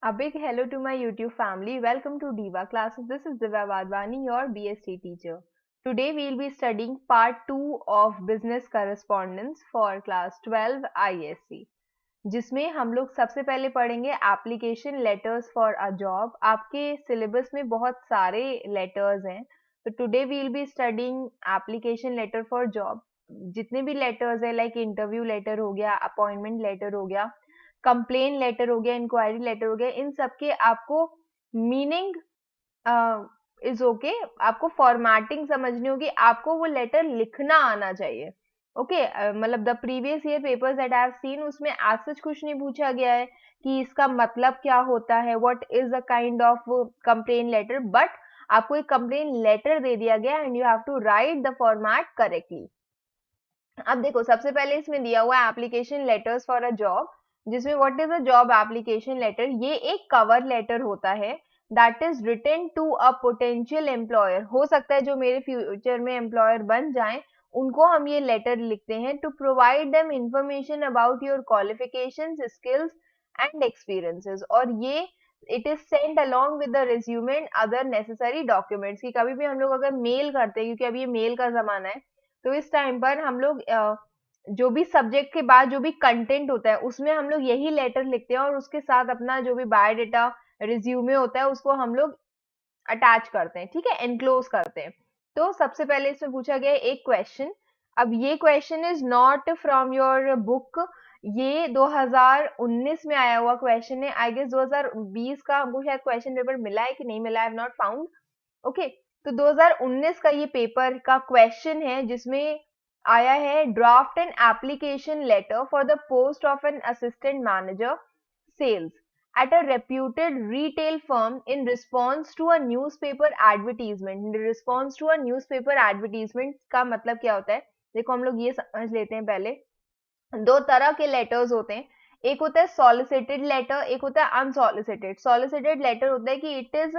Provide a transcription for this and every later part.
A big hello to my YouTube family. Welcome to Diva Classes. This is Divya Wadhwani, your BSc teacher. Today we'll be studying part 2 of Business Correspondence for class 12 ISC. जिसमें हम लोग सबसे पहले पढ़ेंगे application letters for a job. आपके syllabus में बहुत सारे लेटर्स हैं, तो today we'll be studying application letter for job. जितने भी लेटर्स है लाइक इंटरव्यू लेटर हो गया, अपॉइंटमेंट लेटर हो गया, कंप्लेन लेटर हो गया, इंक्वायरी लेटर हो गया, इन सब के आपको मीनिंग इज ओके, आपको फॉर्मेटिंग समझनी होगी, आपको वो लेटर लिखना आना चाहिए. ओके मतलब the previous year papers that I have seen, उसमें आज सच कुछ नहीं पूछा गया है कि इसका मतलब क्या होता है, what is a kind of complain letter, but आपको एक कंप्लेन लेटर दे दिया गया and you have to write the format correctly. अब देखो सबसे पहले इसमें दिया हुआ है application letters for a job, जिसमें what is a job application letter. ये एक कवर लेटर होता है that is written to a potential employer. हो सकता है जो मेरे फ्यूचर में एम्प्लॉयर बन जाएं, उनको हम ये लेटर लिखते हैं to provide them information about your qualifications, skills and experiences. और ये it is sent along with the resume and other necessary documents. की कभी भी हम लोग अगर मेल करते हैं, क्योंकि अभी ये मेल का जमाना है, तो इस टाइम पर हम लोग जो भी सब्जेक्ट के बाद जो भी कंटेंट होता है उसमें हम लोग यही लेटर लिखते हैं और उसके साथ अपना जो भी बायोडेटा, रिज्यूमे होता है उसको हम लोग अटैच करते हैं, ठीक है, एनक्लोज करते हैं. तो सबसे पहले इसमें पूछा गया है एक क्वेश्चन. अब ये question is not from your book, ये 2019 में आया हुआ क्वेश्चन है. आई गेस 2020 का हमको शायद क्वेश्चन पेपर मिला है कि नहीं मिला, I have not found. Okay, तो 2019 का ये पेपर का क्वेश्चन है, जिसमें आया है draft an application letter for the post of an assistant manager sales at a reputed retail firm in response to a newspaper advertisement. In response to a newspaper advertisement का मतलब क्या होता है, देखो हम लोग ये समझ लेते हैं पहले. दो तरह के लेटर्स होते हैं, एक होता है सॉलिसिटेड लेटर, एक होता है अनसॉलिसिटेड. सॉलिसिटेड लेटर होता है कि it is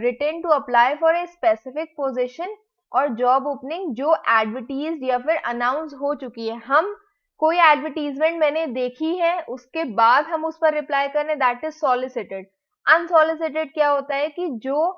written to apply for a specific position और जॉब ओपनिंग जो एडवर्टीज या फिर अनाउंस हो चुकी है. हम कोई एडवर्टीजमेंट मैंने देखी है, उसके बाद हम उस पर रिप्लाई कर रहे हैं, दैट इज सॉलिसिटेड. अनसॉलिसिटेड क्या होता है कि जो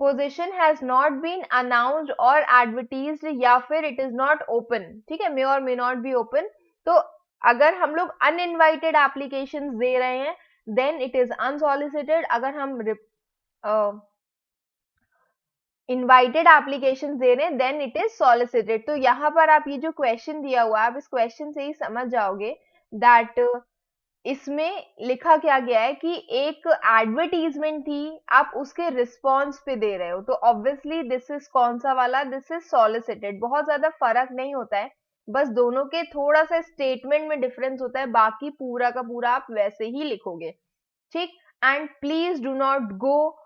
position has not been announced और एडवर्टीज्ड या फिर इट इज नॉट ओपन, ठीक है, मे और मे नॉट बी ओपन. तो अगर हम लोग अनइनवाइटेड एप्लीकेशन दे रहे हैं देन इट इज अनसॉलिसिटेड. अगर हम इनवाइटेड एप्लीकेशन दे रहे हैं देन इट इज सॉलिसिटेड. तो यहाँ पर आप ये जो क्वेश्चन दिया हुआ है, आप इस क्वेश्चन से ही समझ जाओगे दैट इसमें लिखा क्या गया है कि एक एडवर्टीजमेंट थी, आप उसके रिस्पॉन्स पे दे रहे हो, तो ऑब्वियसली दिस इज कौन सा वाला, दिस इज सॉलिसिटेड. बहुत ज्यादा फर्क नहीं होता है, बस दोनों के थोड़ा सा स्टेटमेंट में डिफरेंस होता है, बाकी पूरा का पूरा आप वैसे ही लिखोगे, ठीक. And please do not go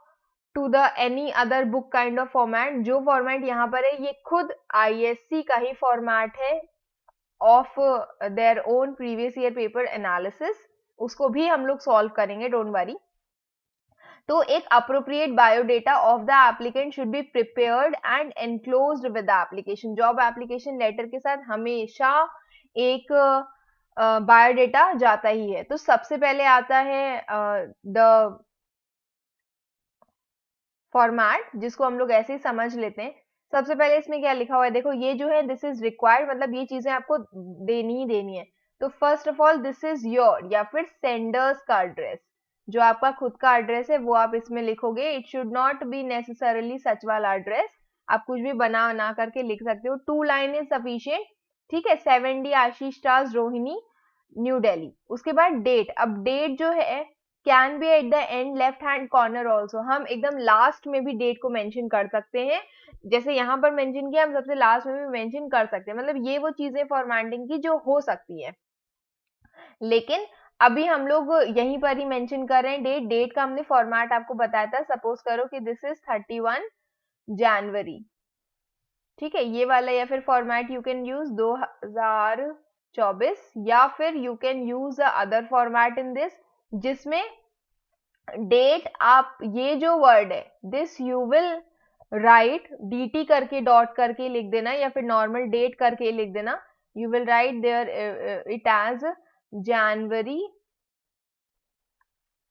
to the any other book kind of format. जो फॉर्मेट यहाँ पर है ये खुद आईएससी का ही फॉर्मेट है of their own previous year paper analysis. उसको भी हम लोग सॉल्व करेंगे, डोंट वरी. तो एक appropriate biodata of the applicant should be prepared and enclosed with the application. Job application letter के साथ हमेशा एक बायोडेटा जाता ही है. तो सबसे पहले आता है द फॉर्मेट, जिसको हम लोग ऐसे ही समझ लेते हैं. सबसे पहले इसमें क्या लिखा हुआ है, देखो ये जो है दिस इज रिक्वायर्ड, मतलब ये चीजें आपको देनी ही देनी है. तो first of all this is your या फिर सेंडर्स का एड्रेस, जो आपका खुद का एड्रेस है वो आप इसमें लिखोगे. It should not be necessarily सच वाला एड्रेस, आप कुछ भी बना बना करके लिख सकते हो. 2 लाइन इज सफिशिएंट, ठीक है. 7D आशीष टास रोहिणी न्यू दिल्ली. उसके बाद डेट. अब डेट जो है can be at the end left hand corner also. हम एकदम लास्ट में भी डेट को मेंशन कर सकते हैं, जैसे यहाँ पर मेंशन किया हम सबसे लास्ट में भी मेंशन कर सकते हैं. मतलब ये वो चीजें फॉर्मेटिंग की जो हो सकती है, लेकिन अभी हम लोग यहीं पर ही मेंशन कर रहे हैं डेट. डेट का हमने फॉर्मेट आपको बताया था. सपोज करो कि दिस इज 31 जनवरी, ठीक है, ये वाला. या फिर फॉर्मेट यू कैन यूज 2024, या फिर you can use the other format in this, जिसमें डेट आप ये जो वर्ड है this you will right dt करके डॉट करके लिख देना, या फिर नॉर्मल डेट करके लिख देना. You will write there it as January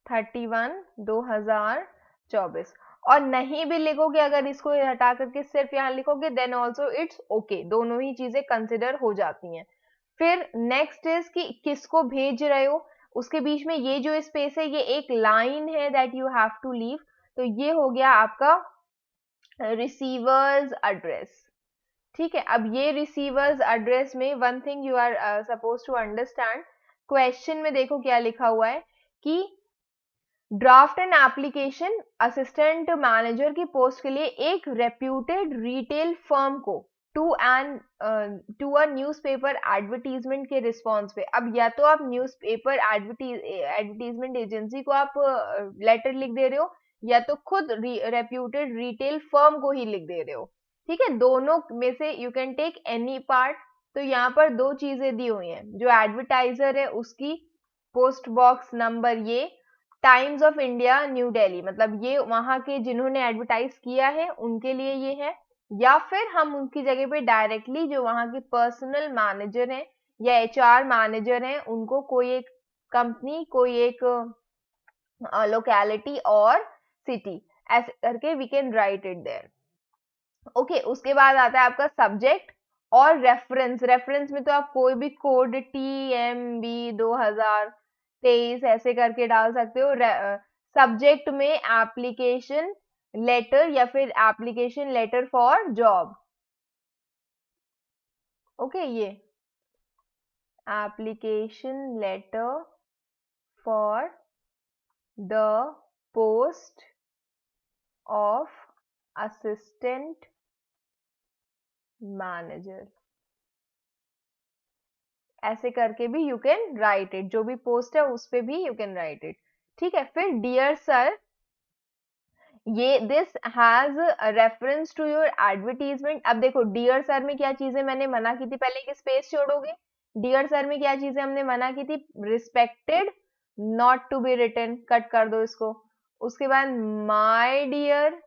31/2024। और नहीं भी लिखोगे, अगर इसको हटा करके सिर्फ यहाँ लिखोगे देन ऑल्सो इट्स ओके, दोनों ही चीजें कंसिडर हो जाती हैं। फिर नेक्स्ट इज कि किसको भेज रहे हो, उसके बीच में ये जो स्पेस है ये एक लाइन है that you have to leave, तो ये हो गया आपका रिसीवर्स एड्रेस। ठीक है, अब ये रिसीवर्स एड्रेस में one thing you are suppose to understand, question में देखो क्या लिखा हुआ है कि draft an application assistant manager की पोस्ट के लिए एक रेप्यूटेड रिटेल फर्म को टू अ न्यूज़पेपर एडवर्टीजमेंट के रिस्पॉन्स पे। अब या तो आप न्यूज़पेपर एडवर्टीजमेंट एजेंसी को आप लेटर लिख दे रहे हो, या तो खुद रेप्यूटेड रिटेल फर्म को ही लिख दे रहे हो। ठीक है, दोनों में से you can take any part. तो यहाँ पर दो चीजें दी हुई हैं, जो एडवर्टाइजर है उसकी पोस्ट बॉक्स नंबर, ये times of India new Delhi, मतलब ये वहां के जिन्होंने एडवर्टाइज किया है उनके लिए ये है, या फिर हम उनकी जगह पे डायरेक्टली जो वहां के पर्सनल मैनेजर हैं या एचआर मैनेजर हैं उनको कोई एक कंपनी, कोई एक लोकेलिटी और सिटी, ऐसे करके we can write it there. Okay, उसके बाद आता है आपका सब्जेक्ट और रेफरेंस। रेफरेंस में तो आप कोई भी कोड TMB 2023 ऐसे करके डाल सकते हो। सब्जेक्ट में एप्लीकेशन लेटर या फिर application letter for job. Okay, ये application letter for the post of assistant manager, ऐसे करके भी यू कैन राइट इट, जो भी पोस्ट है उस पे भी यू कैन राइट इट। ठीक है, फिर डियर सर, ये this has reference to your advertisement. अब देखो डियर सर में क्या चीजें मैंने मना की थी, पहले एक स्पेस छोड़ोगे। डियर सर में क्या चीजें हमने मना की थी, respected not to be written, cut कर दो इसको। उसके बाद my dear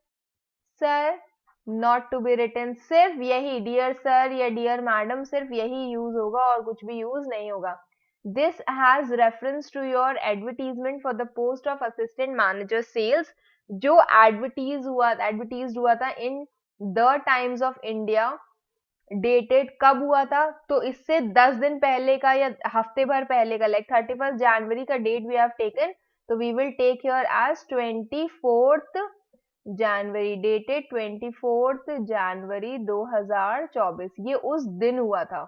sir not to be written, सिर्फ यही डियर सर या डियर मैडम सिर्फ यही यूज होगा और कुछ भी यूज नहीं होगा। This has reference to your advertisement for the post of assistant manager sales, जो एडवर्टीज हुआ था in the Times of India. Dated कब हुआ था, तो इससे 10 दिन पहले का या हफ्ते भर पहले का, लाइक 31 जनवरी का डेट वी हैव टेकन, तो we will take here as 24 January, dated 24 January 2024, ये उस दिन हुआ था।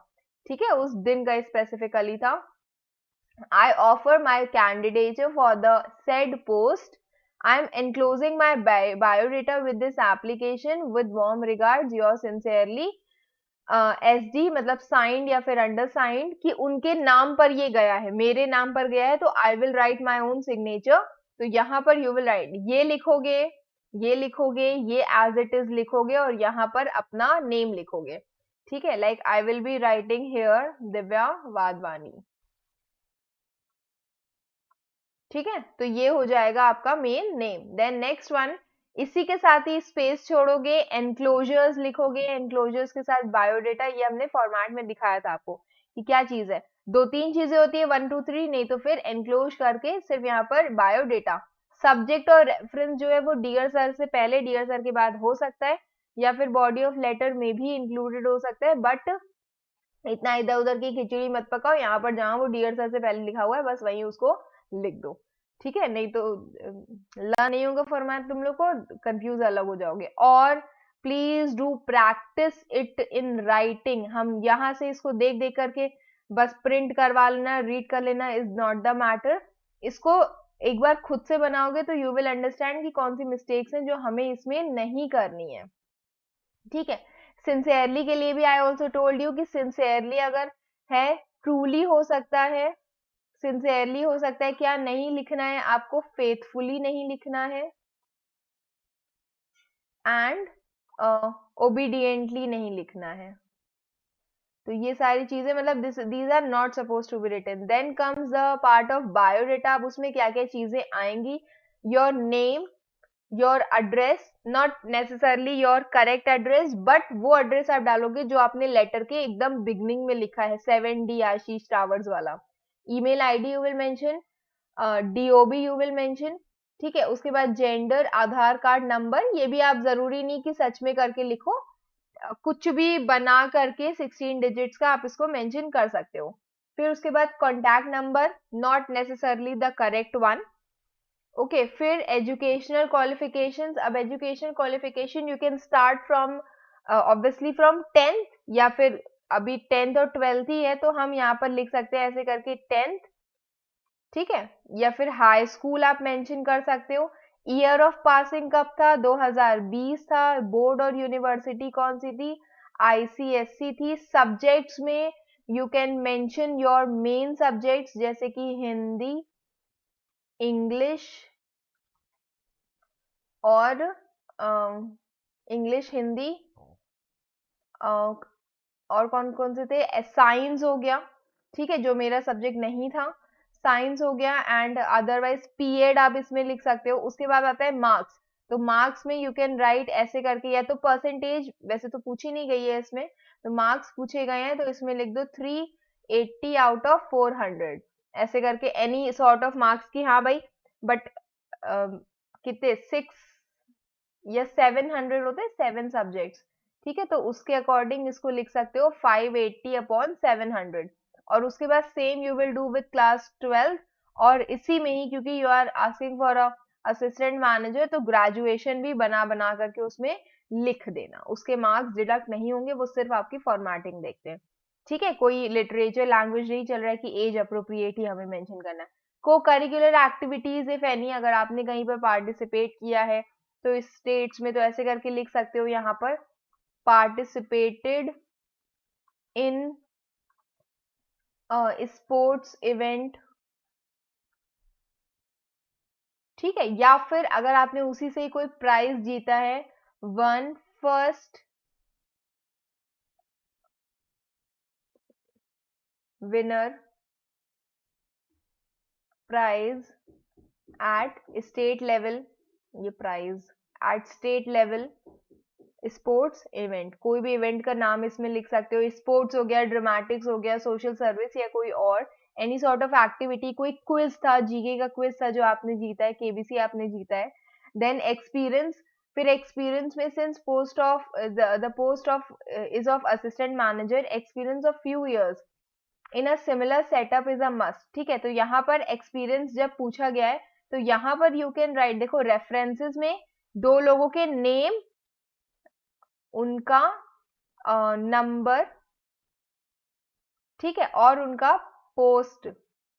ठीक है, उस दिन का स्पेसिफिकली था। I offer my candidature for the said post. I am enclosing my biodata with this application. With warm regards, yours sincerely. SD मतलब साइंड या फिर अंडरसाइंड, कि उनके नाम पर ये गया है, मेरे नाम पर गया है, तो I will write my own signature. तो यहाँ पर यू विल राइट, ये लिखोगे, ये लिखोगे, ये एज इट इज लिखोगे और यहाँ पर अपना नेम लिखोगे। ठीक है, like I will be writing here Divya Wadhwani. ठीक है, तो ये हो जाएगा आपका main name. Then next one, इसी के साथ ही स्पेस छोड़ोगे, एनक्लोजर्स लिखोगे, एनक्लोजर्स के साथ बायोडेटा, ये हमने फॉर्मेट में दिखाया था आपको कि क्या चीज है। 2-3 चीजें होती है, 1 2 3 नहीं तो फिर एनक्लोज करके सिर्फ यहाँ पर बायोडेटा। सब्जेक्ट और रेफरेंस जो है वो डियर सर से पहले, डियर सर के बाद हो सकता है, या फिर बॉडी ऑफ लेटर में भी इंक्लूडेड हो सकता है, बट इतना इधर उधर की खिचड़ी मत पकाओ, यहाँ पर जहां वो डियर सर से पहले लिखा हुआ है बस वहीं उसको लिख दो। ठीक है, नहीं तो ला नहीं होगा फॉर्मेट, तुम लोग को कंफ्यूज अलग हो जाओगे। और please do practice it in writing. हम यहाँ से इसको देख देख करके बस प्रिंट करवा लेना, रीड कर लेना इज नॉट द मैटर। इसको एक बार खुद से बनाओगे तो यू विल अंडरस्टैंड कि कौन सी मिस्टेक्स हैं जो हमें इसमें नहीं करनी है। ठीक है, सिंसियरली के लिए भी आई ऑल्सो टोल्ड यू कि सिंसियरली अगर है, ट्रूली हो सकता है, सिंसियरली हो सकता है, क्या नहीं लिखना है आपको, फेथफुली नहीं लिखना है, एंड ओबीडियंटली नहीं लिखना है। तो ये सारी चीजें मतलब these are not suppose to be written. Then comes the part of biodata. अब उसमें क्या क्या चीजें आएंगी, your name, your address, not necessarily your correct address, but वो एड्रेस आप डालोगे जो आपने लेटर के एकदम बिगनिंग में लिखा है, 7D आशीष टावर्स वाला। Email ID you will mention, DOB you will mention, ठीक है। उसके बाद जेंडर, आधार कार्ड नंबर, ये भी आप जरूरी नहीं कि सच में करके लिखो, कुछ भी बना करके 16 डिजिट्स का आप इसको मेंशन कर सकते हो। फिर उसके बाद contact number, not necessarily the correct one, okay. फिर एजुकेशनल क्वालिफिकेशंस, अब educational qualification you can start from obviously from 10th, या फिर अभी 10th और 12th ही है तो हम यहाँ पर लिख सकते हैं ऐसे करके 10th, ठीक है। या फिर हाई स्कूल आप मेंशन कर सकते हो। ईयर ऑफ पासिंग कब था, 2020 था। बोर्ड और यूनिवर्सिटी कौन सी थी, ICSC थी। सब्जेक्ट्स में you can mention your main subjects, जैसे कि हिंदी, इंग्लिश और इंग्लिश, हिंदी, और कौन कौन से थे, साइंस हो गया, ठीक है, जो मेरा सब्जेक्ट नहीं था, साइंस हो गया। एंड अदरवाइज पीएड आप इसमें लिख सकते हो। उसके बाद आता है मार्क्स, तो मार्क्स में यू कैन राइट ऐसे करके, या तो परसेंटेज, वैसे तो पूछी नहीं गई है इसमें, तो मार्क्स पूछे गए हैं तो इसमें लिख दो 380 आउट ऑफ 400, ऐसे करके एनी सॉर्ट ऑफ मार्क्स की, हाँ भाई। बट कितने 6 या 700 होते हैं, 7 सब्जेक्ट्स, ठीक है, तो उसके अकॉर्डिंग इसको लिख सकते हो 580 अपॉन 700। और उसके बाद same you will do with class 12, और इसी में ही क्योंकि you are asking for a assistant manager, तो ग्रेजुएशन भी बना बना करके उसमें लिख देना। उसके मार्क्स डिडक्ट नहीं होंगे, वो सिर्फ आपकी फॉर्मेटिंग देखते हैं, ठीक है। कोई लिटरेचर लैंग्वेज नहीं चल रहा है कि एज अप्रोप्रिएट ही हमें मेंशन करना है। को करिकुलर एक्टिविटीज इफ एनी, अगर आपने कहीं पर पार्टिसिपेट किया है तो इस स्टेट्स में तो ऐसे करके लिख सकते हो यहाँ पर, पार्टिसिपेटेड इन स्पोर्ट्स इवेंट, ठीक है। या फिर अगर आपने उसी से ही कोई प्राइज जीता है, one first winner prize at state level, ये prize at state level sports event, कोई भी इवेंट का नाम इसमें लिख सकते हो। स्पोर्ट्स हो गया, ड्रामेटिक्स हो गया, सोशल सर्विस, या कोई और एनी सॉर्ट ऑफ एक्टिविटी। कोई क्विज था, जीके का क्विज था जो आपने जीता है, केबीसी आपने जीता है। देन एक्सपीरियंस, फिर एक्सपीरियंस में since post of the post of is of assistant manager, experience of few years in a similar setup is a must, ठीक है। तो यहाँ पर एक्सपीरियंस जब पूछा गया है तो यहाँ पर यू कैन राइट, देखो रेफरेंसेस में दो लोगों के नेम, उनका नंबर, ठीक है, और उनका पोस्ट,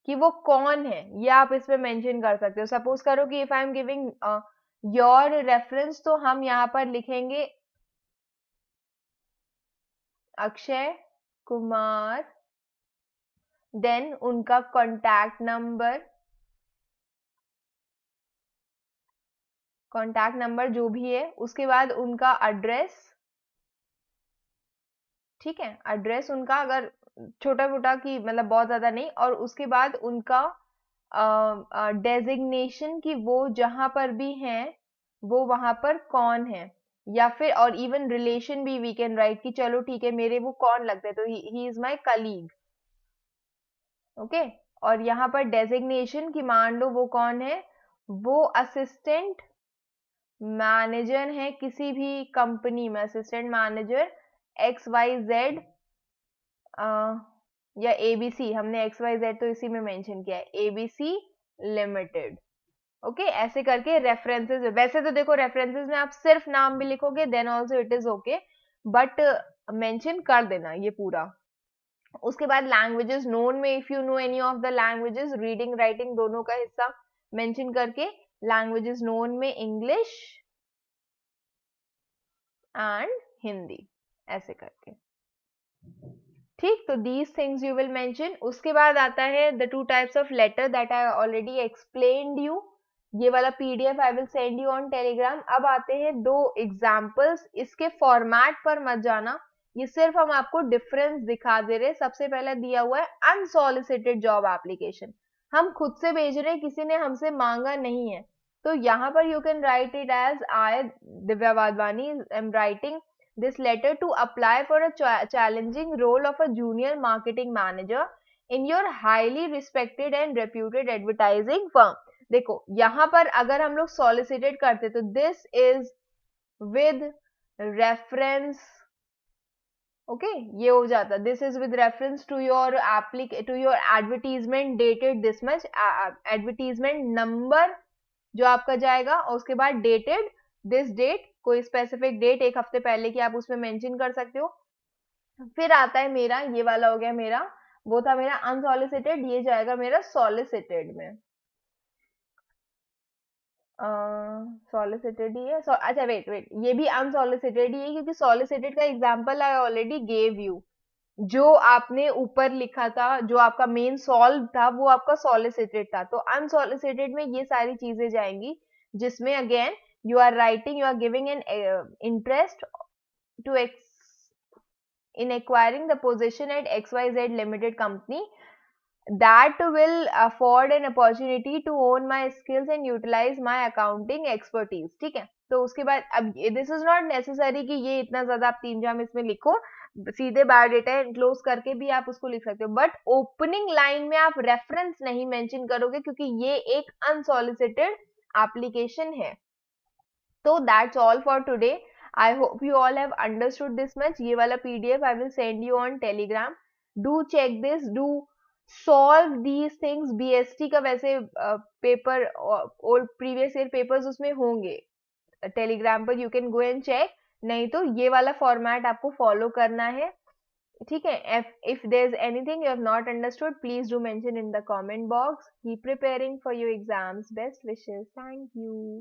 कि वो कौन है, ये आप इसमें मेंशन कर सकते हो। सपोज करो कि if I am giving your reference, तो हम यहाँ पर लिखेंगे अक्षय कुमार, देन उनका कॉन्टैक्ट नंबर जो भी है, उसके बाद उनका एड्रेस, ठीक है, एड्रेस उनका, अगर छोटा मोटा की मतलब बहुत ज्यादा नहीं, और उसके बाद उनका डेजिग्नेशन कि वो जहां पर भी हैं वो वहां पर कौन है, या फिर और इवन रिलेशन भी वी कैन राइट कि चलो ठीक है मेरे वो कौन लगते हैं, तो he is my colleague, okay. और यहाँ पर डेजिग्नेशन कि मान लो वो कौन है, वो असिस्टेंट मैनेजर है किसी भी कंपनी में, असिस्टेंट मैनेजर XYZ, या ABC, हमने XYZ तो इसी में मेंशन किया है, ABC लिमिटेड, ओके। ऐसे करके रेफरेंसेस, वैसे तो देखो रेफरेंसेस में आप सिर्फ नाम भी लिखोगे then also it is okay, but mention कर देना ये पूरा। उसके बाद लैंग्वेजेस नोन में, if you know any of the languages, reading writing दोनों का हिस्सा मेंशन करके, लैंग्वेजेस नोन में इंग्लिश एंड हिंदी, ऐसे करके, ठीक। तो these things you will mention. उसके बाद आता है the two types of letter that I already explained you, ये वाला PDF I will send you on Telegram. अब आते हैं दो एग्जाम्पल्स, इसके फॉर्मेट पर मत जाना, ये सिर्फ हम आपको डिफरेंस दिखा दे रहे। सबसे पहले दिया हुआ है अनसॉलिसिटेड जॉब एप्लीकेशन, हम खुद से भेज रहे हैं, किसी ने हमसे मांगा नहीं है, तो यहाँ पर you can write it as I Divya Wadhwani am writing this letter to apply for a challenging role of a junior marketing manager in your highly respected and reputed advertising firm. देखो यहाँ पर अगर हम लोग solicited करते तो this is with reference, okay ये हो जाता, this is with reference to your advertisement dated this much, advertisement number जो आपका जाएगा और उसके बाद डेटेड दिस डेट, कोई स्पेसिफिक डेट एक हफ्ते पहले की आप उसमें मेंशन कर सकते हो. फिर आता है मेरा, ये वाला हो गया मेरा, वो था मेरा अनसॉलिसिटेड, ये जाएगा मेरा सॉलिसिटेड में. सॉलिसिटेड ही है. अच्छा वेट वेट, ये भी अनसॉलिसिटेड ही है क्योंकि सॉलिसिटेड का example I already gave you. जो आपने ऊपर लिखा था, जो आपका मेन सॉल्व था, वो आपका सॉलिसिटेड था. तो अनसॉलिसिटेड में ये सारी चीजें जाएंगी जिसमें again you are writing, you are giving an interest to in acquiring the position at XYZ Limited Company that will afford an opportunity to own my skills and utilize my accounting expertise. ठीक है, तो उसके बाद अब this is not necessary कि ये इतना ज्यादा आप 3 जाम इसमें लिखो, सीधे बायोडेटा एनक्लोज करके भी आप उसको लिख सकते हो, बट ओपनिंग लाइन में आप रेफरेंस नहीं मेंशन करोगे क्योंकि ये एक अनसॉलिसिटेड एप्लीकेशन है. तो that's all for today. I hope you all have understood this much. ये वाला PDF I will send you on Telegram. Do check this. Do solve these things. BST का वैसे पेपर और previous year papers उसमें होंगे Telegram पर. You can go and check. नहीं तो ये वाला format आपको follow करना है. ठीक है. If there's anything you have not understood, please do mention in the comment box. Keep preparing for your exams. Best wishes. Thank you.